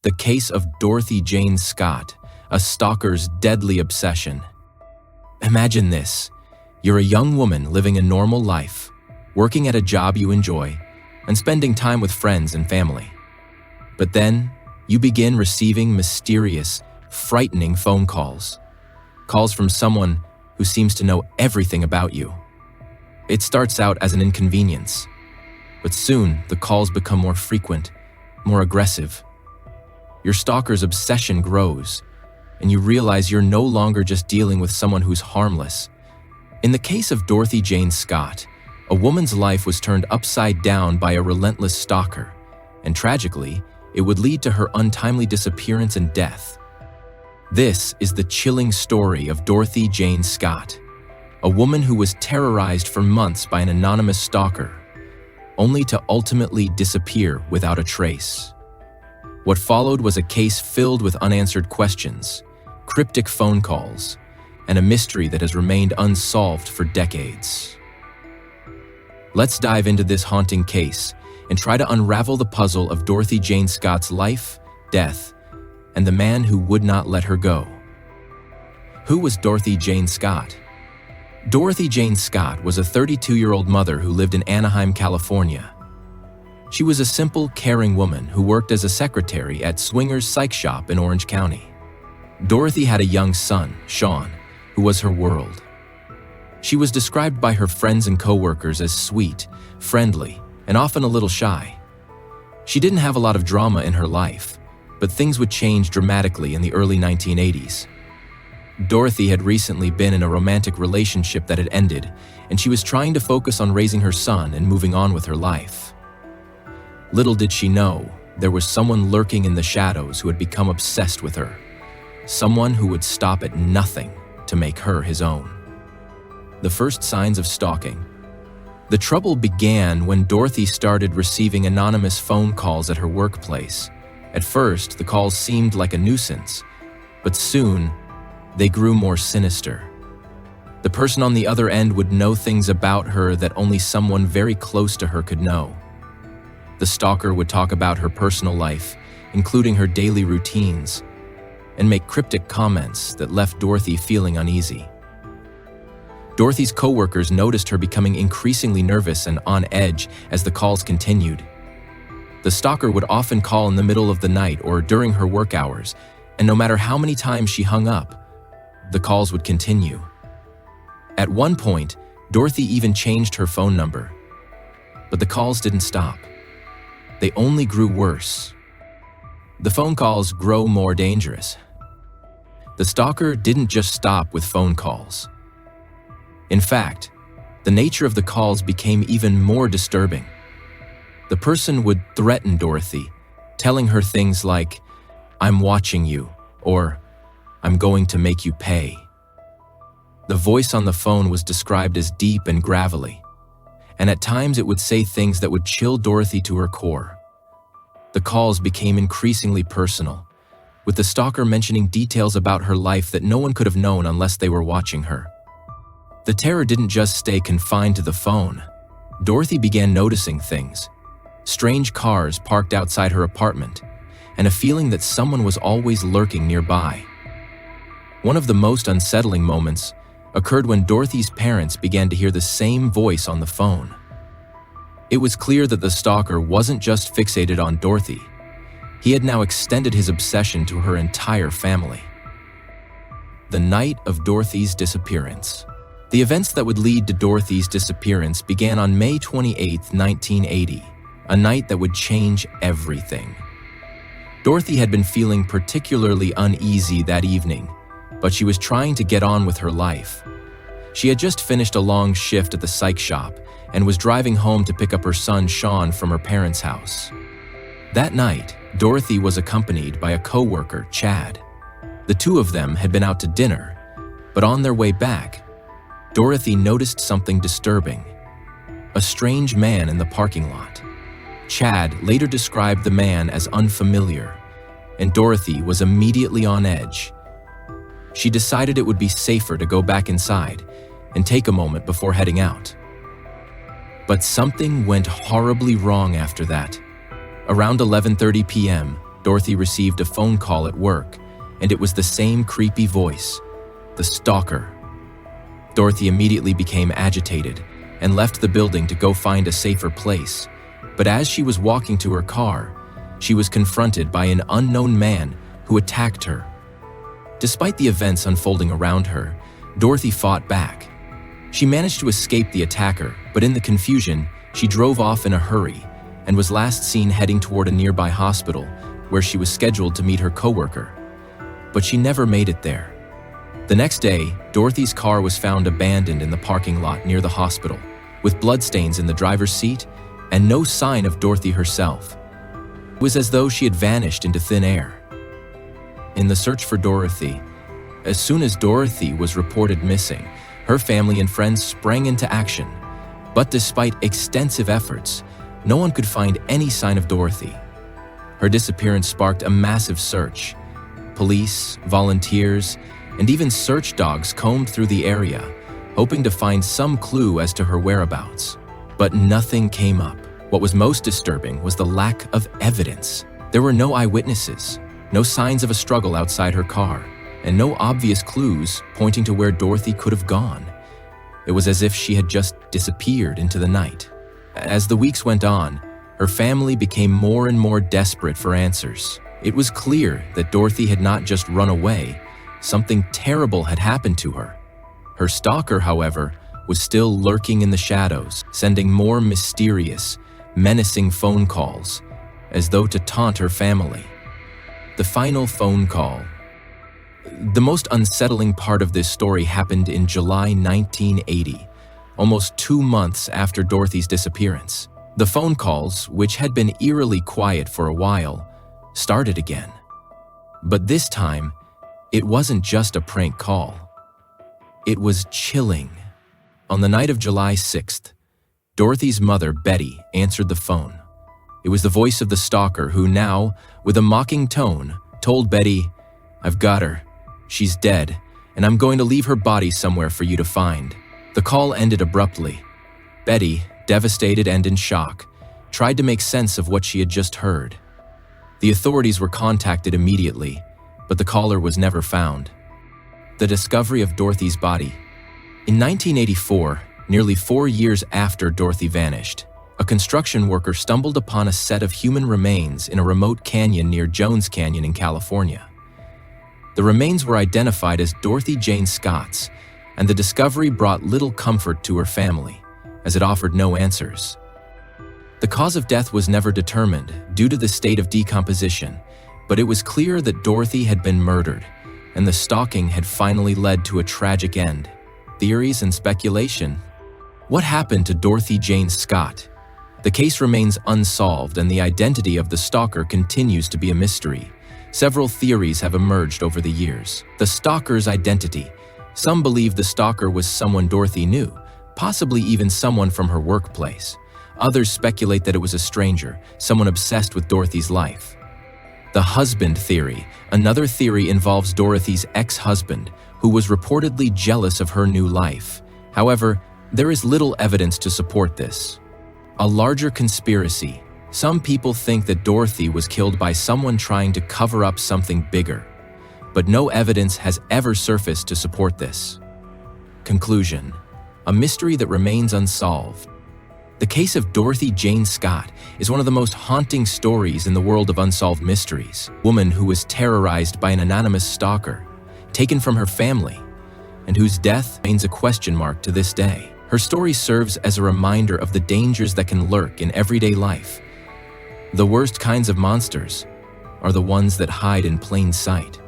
The case of Dorothy Jane Scott, a stalker's deadly obsession. Imagine this. You're a young woman living a normal life, working at a job you enjoy, and spending time with friends and family. But then, you begin receiving mysterious, frightening phone calls. Calls from someone who seems to know everything about you. It starts out as an inconvenience, but soon the calls become more frequent, more aggressive. Your stalker's obsession grows, and you realize you're no longer just dealing with someone who's harmless. In the case of Dorothy Jane Scott, a woman's life was turned upside down by a relentless stalker, and tragically, it would lead to her untimely disappearance and death. This is the chilling story of Dorothy Jane Scott, a woman who was terrorized for months by an anonymous stalker, only to ultimately disappear without a trace. What followed was a case filled with unanswered questions, cryptic phone calls, and a mystery that has remained unsolved for decades. Let's dive into this haunting case and try to unravel the puzzle of Dorothy Jane Scott's life, death, and the man who would not let her go. Who was Dorothy Jane Scott? Dorothy Jane Scott was a 32-year-old mother who lived in Anaheim, California. She was a simple, caring woman who worked as a secretary at Swinger's Psych Shop in Orange County. Dorothy had a young son, Sean, who was her world. She was described by her friends and coworkers as sweet, friendly, and often a little shy. She didn't have a lot of drama in her life, but things would change dramatically in the early 1980s. Dorothy had recently been in a romantic relationship that had ended, and she was trying to focus on raising her son and moving on with her life. Little did she know, there was someone lurking in the shadows who had become obsessed with her. Someone who would stop at nothing to make her his own. The first signs of stalking. The trouble began when Dorothy started receiving anonymous phone calls at her workplace. At first, the calls seemed like a nuisance, but soon, they grew more sinister. The person on the other end would know things about her that only someone very close to her could know. The stalker would talk about her personal life, including her daily routines, and make cryptic comments that left Dorothy feeling uneasy. Dorothy's coworkers noticed her becoming increasingly nervous and on edge as the calls continued. The stalker would often call in the middle of the night or during her work hours, and no matter how many times she hung up, the calls would continue. At one point, Dorothy even changed her phone number. But the calls didn't stop. They only grew worse. The phone calls grow more dangerous. The stalker didn't just stop with phone calls. In fact, the nature of the calls became even more disturbing. The person would threaten Dorothy, telling her things like, "I'm watching you," or "I'm going to make you pay." The voice on the phone was described as deep and gravelly, and at times it would say things that would chill Dorothy to her core. The calls became increasingly personal, with the stalker mentioning details about her life that no one could have known unless they were watching her. The terror didn't just stay confined to the phone. Dorothy began noticing things. Strange cars parked outside her apartment, and a feeling that someone was always lurking nearby. One of the most unsettling moments occurred when Dorothy's parents began to hear the same voice on the phone. It was clear that the stalker wasn't just fixated on Dorothy. He had now extended his obsession to her entire family. The night of Dorothy's disappearance. The events that would lead to Dorothy's disappearance began on May 28, 1980, a night that would change everything. Dorothy had been feeling particularly uneasy that evening, but she was trying to get on with her life. She had just finished a long shift at the psych shop and was driving home to pick up her son Sean from her parents' house. That night, Dorothy was accompanied by a coworker, Chad. The two of them had been out to dinner, but on their way back, Dorothy noticed something disturbing: a strange man in the parking lot. Chad later described the man as unfamiliar, and Dorothy was immediately on edge. She decided it would be safer to go back inside and take a moment before heading out. But something went horribly wrong after that. Around 11:30 p.m., Dorothy received a phone call at work, and it was the same creepy voice, the stalker. Dorothy immediately became agitated and left the building to go find a safer place. But as she was walking to her car, she was confronted by an unknown man who attacked her. Despite the events unfolding around her, Dorothy fought back. She managed to escape the attacker, but in the confusion, she drove off in a hurry and was last seen heading toward a nearby hospital where she was scheduled to meet her coworker. But she never made it there. The next day, Dorothy's car was found abandoned in the parking lot near the hospital, with bloodstains in the driver's seat and no sign of Dorothy herself. It was as though she had vanished into thin air. In the search for Dorothy, as soon as Dorothy was reported missing, her family and friends sprang into action. But despite extensive efforts, no one could find any sign of Dorothy. Her disappearance sparked a massive search. Police, volunteers, and even search dogs combed through the area, hoping to find some clue as to her whereabouts. But nothing came up. What was most disturbing was the lack of evidence. There were no eyewitnesses, no signs of a struggle outside her car, and no obvious clues pointing to where Dorothy could have gone. It was as if she had just disappeared into the night. As the weeks went on, her family became more and more desperate for answers. It was clear that Dorothy had not just run away. Something terrible had happened to her. Her stalker, however, was still lurking in the shadows, sending more mysterious, menacing phone calls, as though to taunt her family. The final phone call. The most unsettling part of this story happened in July 1980, almost 2 months after Dorothy's disappearance. The phone calls, which had been eerily quiet for a while, started again. But this time, it wasn't just a prank call. It was chilling. On the night of July 6th, Dorothy's mother, Betty, answered the phone. It was the voice of the stalker who now, with a mocking tone, told Betty, "I've got her. She's dead, and I'm going to leave her body somewhere for you to find." The call ended abruptly. Betty, devastated and in shock, tried to make sense of what she had just heard. The authorities were contacted immediately, but the caller was never found. The discovery of Dorothy's body. In 1984, nearly 4 years after Dorothy vanished, a construction worker stumbled upon a set of human remains in a remote canyon near Jones Canyon in California. The remains were identified as Dorothy Jane Scott's, and the discovery brought little comfort to her family, as it offered no answers. The cause of death was never determined due to the state of decomposition, but it was clear that Dorothy had been murdered, and the stalking had finally led to a tragic end. Theories and speculation. What happened to Dorothy Jane Scott? The case remains unsolved, and the identity of the stalker continues to be a mystery. Several theories have emerged over the years. The stalker's identity. Some believe the stalker was someone Dorothy knew, possibly even someone from her workplace. Others speculate that it was a stranger, someone obsessed with Dorothy's life. The husband theory. Another theory involves Dorothy's ex-husband, who was reportedly jealous of her new life. However, there is little evidence to support this. A larger conspiracy. Some people think that Dorothy was killed by someone trying to cover up something bigger, but no evidence has ever surfaced to support this. Conclusion. A mystery that remains unsolved. The case of Dorothy Jane Scott is one of the most haunting stories in the world of unsolved mysteries. A woman who was terrorized by an anonymous stalker, taken from her family, and whose death remains a question mark to this day. Her story serves as a reminder of the dangers that can lurk in everyday life. The worst kinds of monsters are the ones that hide in plain sight.